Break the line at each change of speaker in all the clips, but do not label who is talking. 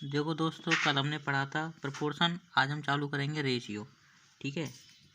देखो दोस्तों, कल हमने पढ़ा था प्रपोर्शन, आज हम चालू करेंगे रेशियो। ठीक है,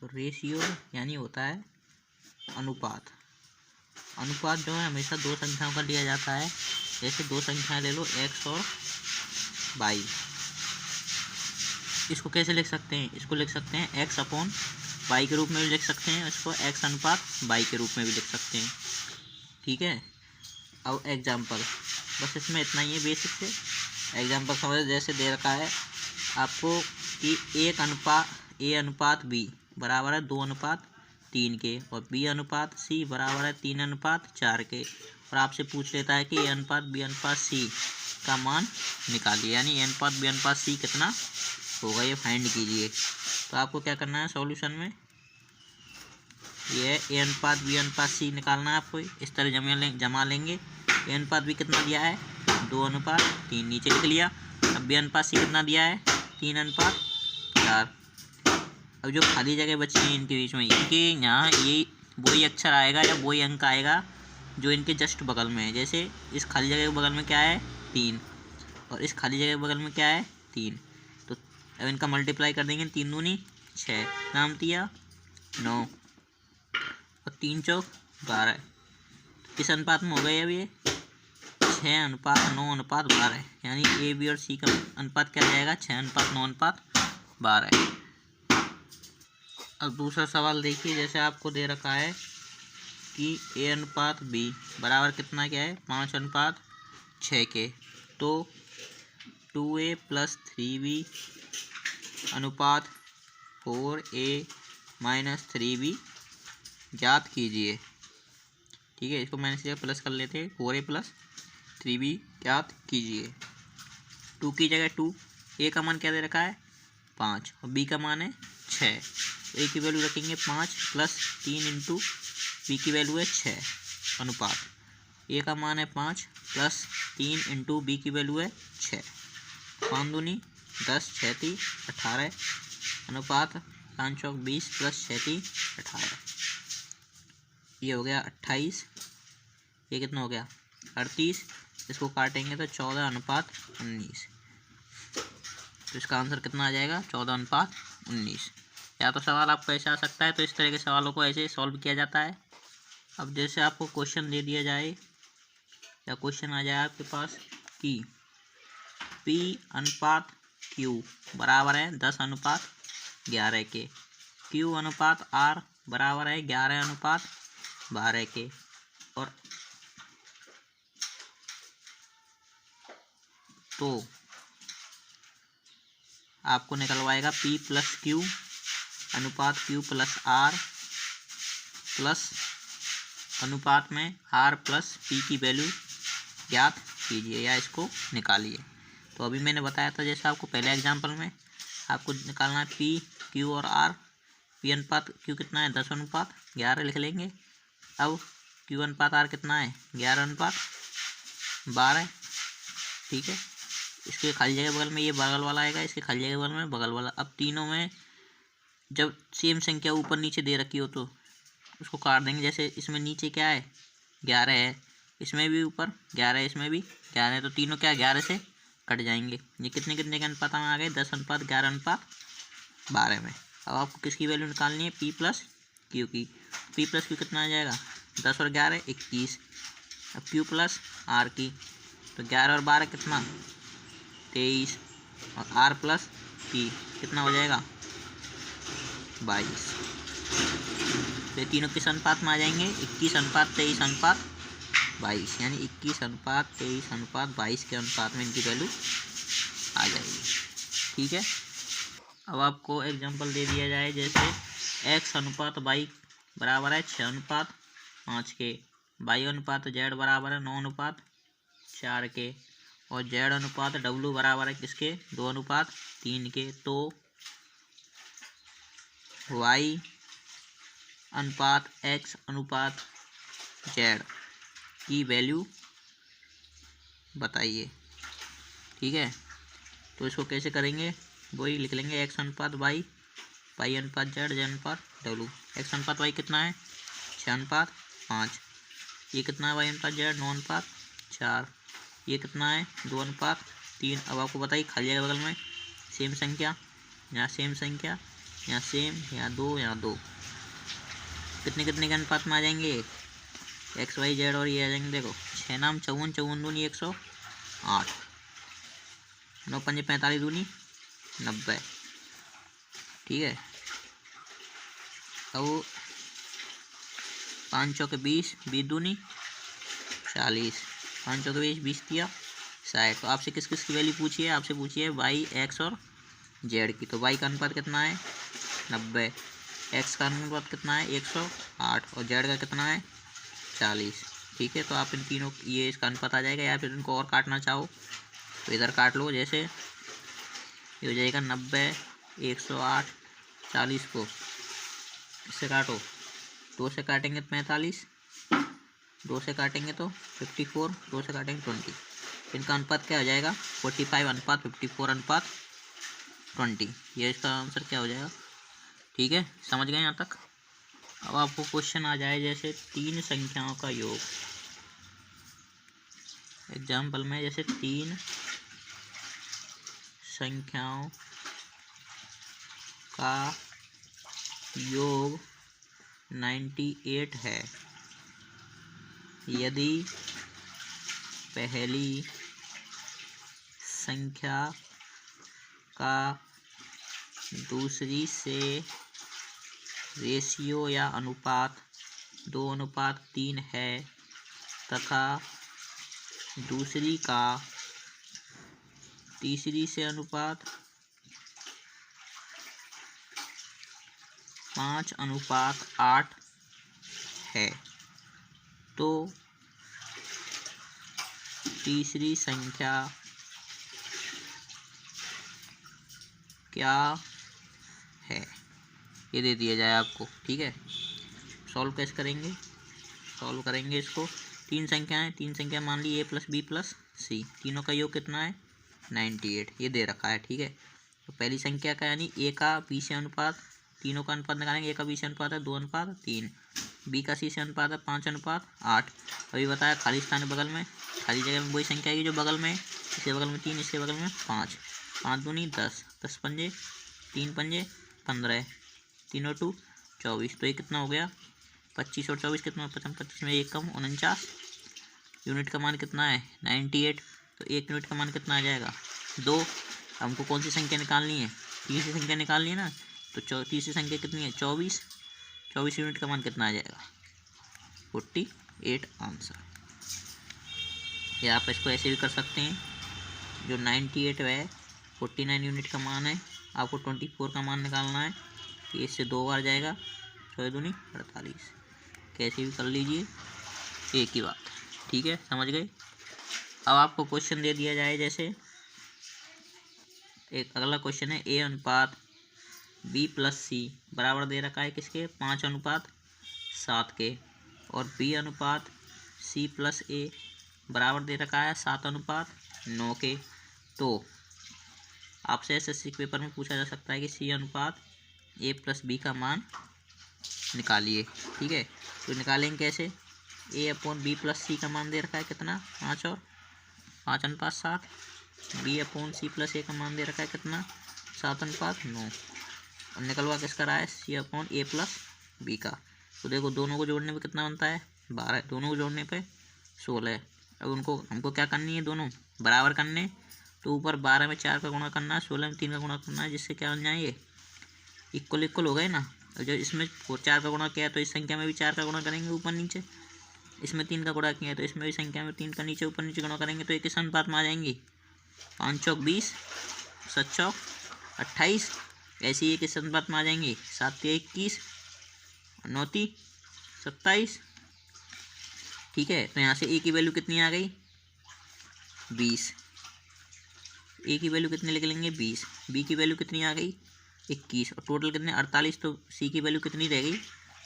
तो रेशियो यानी होता है अनुपात। अनुपात जो है हमेशा दो संख्याओं का लिया जाता है। जैसे दो संख्याएं ले लो, x और y। इसको कैसे लिख सकते हैं? इसको लिख सकते हैं x अपॉन y के रूप में भी लिख सकते हैं, इसको x अनुपात y के रूप में भी लिख सकते हैं। ठीक है, अब एग्जाम्पल, बस इसमें इतना ही है बेसिक से। एग्जाम्पल समझ, जैसे दे रखा है आपको कि a अनुपात b बराबर है 2:3 के, और b अनुपात c बराबर है 3:4 के, और आपसे पूछ लेता है कि a अनुपात b अनुपात c का मान निकालिए, यानी a अनुपात b अनुपात c कितना होगा ये फाइंड कीजिए। तो आपको क्या करना है सॉल्यूशन में, ये a अनुपात b अनुपात c निकालना है आपको। इस तरह जमा लेंगे। a अनुपात b कितना दिया है 2:3, नीचे लिख लिया। अब b अनुपात c कितना दिया है 3:4। अब जो खाली जगह बची है इनके बीच में, इनके यहाँ ये वही अक्षर आएगा या वही अंक आएगा जो इनके जस्ट बगल में है। जैसे इस खाली जगह के बगल में क्या है 3, और इस खाली जगह के बगल में क्या है 3। तो अब इनका मल्टीप्लाई कर देंगे, 3 दूनी 6, नाम दिया 9, और 3 चौक 12। किस अनुपात में हो गए अब ये 6:9:12, यानी ए बी और सी का अनुपात क्या जाएगा 6:9:12। अब दूसरा सवाल देखिए, जैसे आपको दे रखा है कि a अनुपात b बराबर कितना क्या है 5:6 के, तो 2a + 3b अनुपात 4a - 3b ज्ञात कीजिए। ठीक है, इसको मैंने इसलिए प्लस कर लेते हैं, 4a + 3b ज्ञात कीजिए। 2 की जगह 2, a का मान क्या दे रखा है 5 और b का मान है 6। तो a की वैल्यू रखेंगे 5 + 3 × b की वैल्यू है 6 अनुपात a का मान है 5 + 3 × b की वैल्यू है 6। 5 दूनी 10, 6 × 3 18 अनुपात 5 चौक 20 + 6 × 3 18। ये हो गया 28। ये कितना हो गया 38। इसको काटेंगे तो 14:19। तो इसका आंसर कितना आ जाएगा 14:19। या तो सवाल आपको ऐसे आ सकता है, तो इस तरह के सवालों को ऐसे सॉल्व किया जाता है। अब जैसे आपको क्वेश्चन दे दिया जाए या क्वेश्चन आ जाए आपके पास कि P अनुपात Q बराबर है 10:11 के, Q अनुपात R बराबर है 11:12 के, और तो आपको निकलवाएगा P + Q अनुपात Q + R प्लस अनुपात में R + P की वैल्यू ज्ञात कीजिए या इसको निकालिए। तो अभी मैंने बताया था, जैसे आपको पहले एग्जाम्पल में आपको निकालना है P, Q और R। P अनुपात Q कितना है 10:11 लिख लेंगे। अब Q अनुपात R कितना है 11:12। ठीक है, इसके खाली जगह बगल में ये बगल वाला आएगा, इसके खाली जगह बगल में बगल वाला। अब तीनों में जब सेम संख्या ऊपर नीचे दे रखी हो तो उसको काट देंगे। जैसे इसमें नीचे क्या है 11 है, इसमें भी ऊपर 11 है, इसमें भी 11 है, तो तीनों क्या 11 से कट जाएंगे। ये कितने कितने के अनुपात में आ गए 10:11:12 में। अब आपको किसकी वैल्यू निकालनी है P + Q की। P + Q कितना आ जाएगा 10 और 11 21। अब Q + R की, तो 11 और 12 कितना 23, और R + P कितना हो जाएगा 22। तो ये तीनों किस अनुपात में आ जाएंगे 21:23:22, यानी 21:23:22 के अनुपात में इनकी वैल्यू आ जाएगी। ठीक है, अब आपको एग्जांपल दे दिया जाए, जैसे x अनुपात y बराबर है 6:5 के, y अनुपात z बराबर है 9:4 के, और z अनुपात w बराबर है किसके 2:3 के। तो y अनुपात x अनुपात z की वैल्यू बताइए। ठीक है, तो इसको कैसे करेंगे, वही लिख लेंगे x अनुपात y, y अनुपात z, z अनुपात w। x अनुपात y कितना है 6:5, ये कितना है y अनुपात z 9:4, ये कितना है 2:3 3। अब आपको बताइए खाली जगह बगल में सेम संख्या, यहाँ सेम संख्या, यहाँ सेम, यहाँ 2, यहाँ 2, कितने कितने के अनुपात में आ जाएंगे? एक्स वाई जेड और ये आ जाएंगे। देखो 6 नाम 54, 54 दूनी 108, 9 पंजे 45 दूनी 90। ठीक है। अब 5 चौके 20, 20 दूनी 40, 5 चौके 20, 20 दिया 60। तो आपसे किस किस की वैल्यू पूछी है? आपसे पूछी है वाई, एक्स और जेड की। तो वाई का अनुपात कितना है? 90। एक्स का अनुपात कितना है? 108। और जेड का कितना है? 40। ठीक है। तो आप इन तीनों ये इसका अनुपात आ जाएगा। या फिर इनको और काटना चाहो तो इधर काट लो। जैसे ये हो जाएगा 90, 108, 40 को इससे काटो, 2 से काटेंगे तो 45, 2 से काटेंगे तो 54, 2 से काटेंगे 20। इनका अनुपात क्या हो जाएगा? 45 अनुपात 54 अनुपात 20। ये इसका आंसर क्या हो जाएगा? ठीक है, समझ गए यहाँ तक? अब आपको क्वेश्चन आ जाए जैसे 3 संख्याओं का योग। एग्जाम्पल में जैसे 3 संख्याओं का योग 98 है यदि पहली संख्या का दूसरी से रेशियो या अनुपात 2:3 है तथा दूसरी का तीसरी से अनुपात 5:8 है तो तीसरी संख्या क्या है? ये दे दिया जाए आपको। ठीक है। सॉल्व कैसे करेंगे? सॉल्व करेंगे इसको। 3 संख्याएं, 3 संख्या मान ली a + b + c, तीनों का योग कितना है? 98। ये दे रखा है। ठीक है। तो पहली संख्या का यानी a का b से अनुपात, तीनों का अनुपात निकालेंगे। a का b से अनुपात है 2:3, b का c से अनुपात है 5:8। अभी बताया खाली स्थान है बगल में, खाली जगह में वही संख्या है जो बगल में, इसके बगल में 3, इसके बगल में 5, 5 दूनी 10, 10 पंजे 3 पंजे 15, 3 और 2 24। तो ये कितना हो गया? 25 और 24 कितना? 25 में 1 कम 49। यूनिट का मान कितना है? 98। तो 1 यूनिट का मान कितना आ जाएगा? 2। हमको कौन सी संख्या निकालनी है? तीसरी संख्या निकालनी है ना। तो तीसरी संख्या कितनी है? 24। 24 यूनिट का मान कितना आ जाएगा? 48 आंसर। या आप इसको ऐसे भी कर सकते हैं, जो 98 है 49 यूनिट का मान है, आपको 24 का मान निकालना है। ये इससे 2 बार जाएगा, 6 दूनी 48। कैसे भी कर लीजिए, एक ही बात। ठीक है, समझ गए? अब आपको क्वेश्चन दे दिया जाए जैसे एक अगला क्वेश्चन है a/b + c बराबर दे रखा है किसके? 5:7 के। और b/c + a बराबर दे रखा है 7:9 के। तो आपसे एसएससी के पेपर में पूछा जा सकता है कि c/a + b का मान निकालिए। ठीक है। तो निकालेंगे कैसे? a/b + c का मान दे रखा है कितना? 5 और 5:7। b/c + a का मान दे रखा है कितना? 7:9। और निकलवा किसका रहा है? c/a + b का। तो देखो दोनों को जोड़ने पे कितना बनता है? 12। दोनों को जोड़ने पे 16। अब उनको हमको क्या करनी है? दोनों बराबर करने। तो ऊपर 12 में 4 का गुणा करना है, 16 में 3 का गुणा करना है, जिससे क्या बन जाए? ये इक्वल इक्वल हो गए ना। और जब इसमें 4 का गुणा किया है तो इस संख्या में भी 4 का गुणा करेंगे ऊपर नीचे। इसमें 3 का गुणा किया है तो इसमें भी संख्या में 3 का नीचे ऊपर नीचे गुणा करेंगे तो एक किस अनुपात में आ जाएंगी? 5 चौक 20, 7 चौक 28। ऐसे ही किस अनुपात में आ जाएंगी? 7 तिया 21, 9 ती 27। ठीक है। तो यहाँ से a की वैल्यू कितनी आ गई? 20। a की वैल्यू कितनी लिख लेंगे? 20। b की वैल्यू कितनी आ गई? 21। और टोटल कितने? 48। तो c की वैल्यू कितनी रह गई?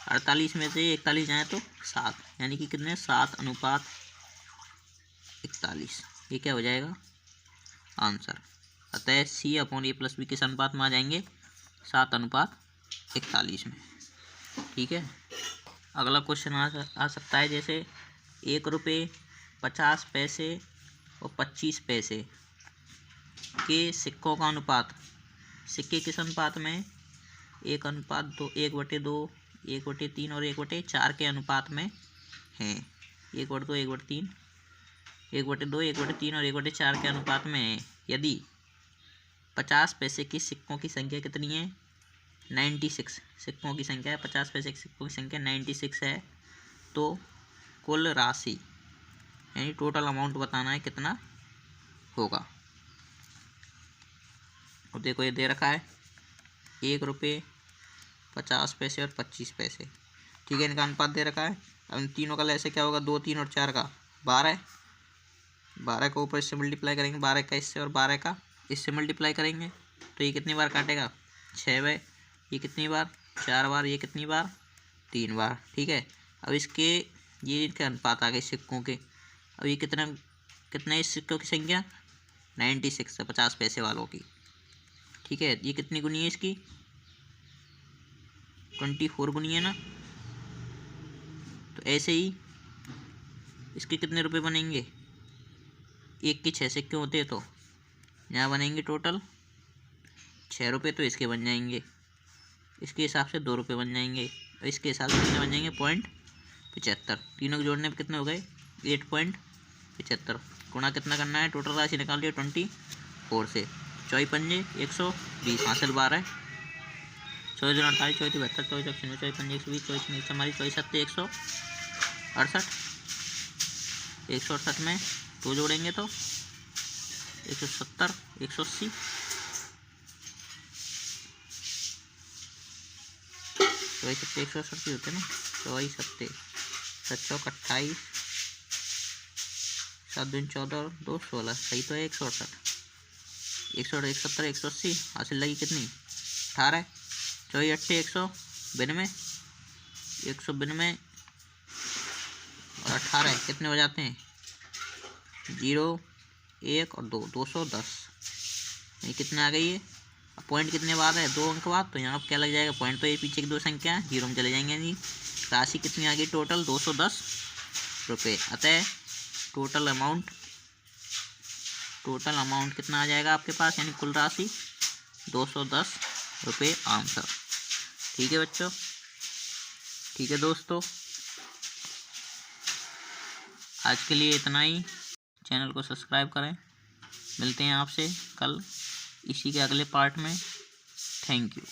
48 में से 41 जाए तो 7, यानी कि कितने? 7:41। ये क्या हो जाएगा? आंसर। अतः c/a + b किस अनुपात में आ जाएंगे? 7:41 में। ठीक है। अगला क्वेश्चन आ सकता है जैसे 1 रुपये 50 पैसे और 25 पैसे के सिक्कों का अनुपात, सिक्के किस अनुपात में, 1:2, 1/2, 1/3 और 1/4 के अनुपात में हैं। 1/2, 1/3, 1/2, 1/3 और 1/4 के अनुपात में है। यदि 50 पैसे के सिक्कों की संख्या कितनी है, 96 सिक्कों की संख्या है, 50 पैसे के सिक्कों की संख्या 96 है, तो कुल राशि यानी टोटल अमाउंट बताना है कितना होगा। और देखो ये दे रखा है 1 रुपये, 50 पैसे और 25 पैसे, ठीक है, इनका अनुपात दे रखा है। अब इन तीनों का ऐसे क्या होगा, 2, 3 और 4 का 12, 12 को ऊपर इससे मल्टीप्लाई करेंगे, 12 का इससे और 12 का इससे मल्टीप्लाई करेंगे, तो ये कितनी बार काटेगा, 6 बार, ये कितनी बार, 4 बार, ये कितनी बार, 3 बार, ठीक है। अब इसके ये इनके अनुपात आ गए सिक्कों के। अब ये कितना इस सिक्कों की संख्या 96 है 50 पैसे वालों की, ठीक है। ये कितनी गुनी है इसकी, 24 गुनी है ना। तो ऐसे ही इसके कितने रुपए बनेंगे, 1 के 6 सिक्के होते हैं, तो यहाँ बनेंगे टोटल 6 रुपये, तो इसके बन जाएंगे, इसके हिसाब से 2 रुपये बन जाएंगे, और इसके हिसाब से कितने बन जाएंगे 0.75। तीनों के जोड़ने पे कितने हो गए 8.75। गुणा कितना करना है, टोटल राशि निकाल लिया 24 से, 24 पंजे 120 हासिल 12, 24 दूनी 48, 24 72, 24 24 पंजे 120, 24 हमारी 24 7 168, 168 में 2 जोड़ेंगे तो 170, 180, 24 7 168 होते ना, 24 7 7 28, 7 दूनी 14, 2 16, सही तो है 168, 170, 180 हासिल लगी कितनी 18, 24 8 192, 192 और 18 कितने हो जाते हैं 0, 1 और 2, 210। ये कितने आ गई है, अब पॉइंट कितने बाद है, 2 अंक बाद, तो यहाँ पर क्या लग जाएगा पॉइंट, तो ये पीछे की 2 संख्या है, 0 में चले जाएंगे जी। राशि कितनी आ गई टोटल 210 रुपये। अतः टोटल अमाउंट कितना आ जाएगा आपके पास, यानी कुल राशि 210 रुपये आंसर। ठीक है बच्चों, ठीक है दोस्तों, आज के लिए इतना ही। चैनल को सब्सक्राइब करें, मिलते हैं आपसे कल इसी के अगले पार्ट में। Thank you.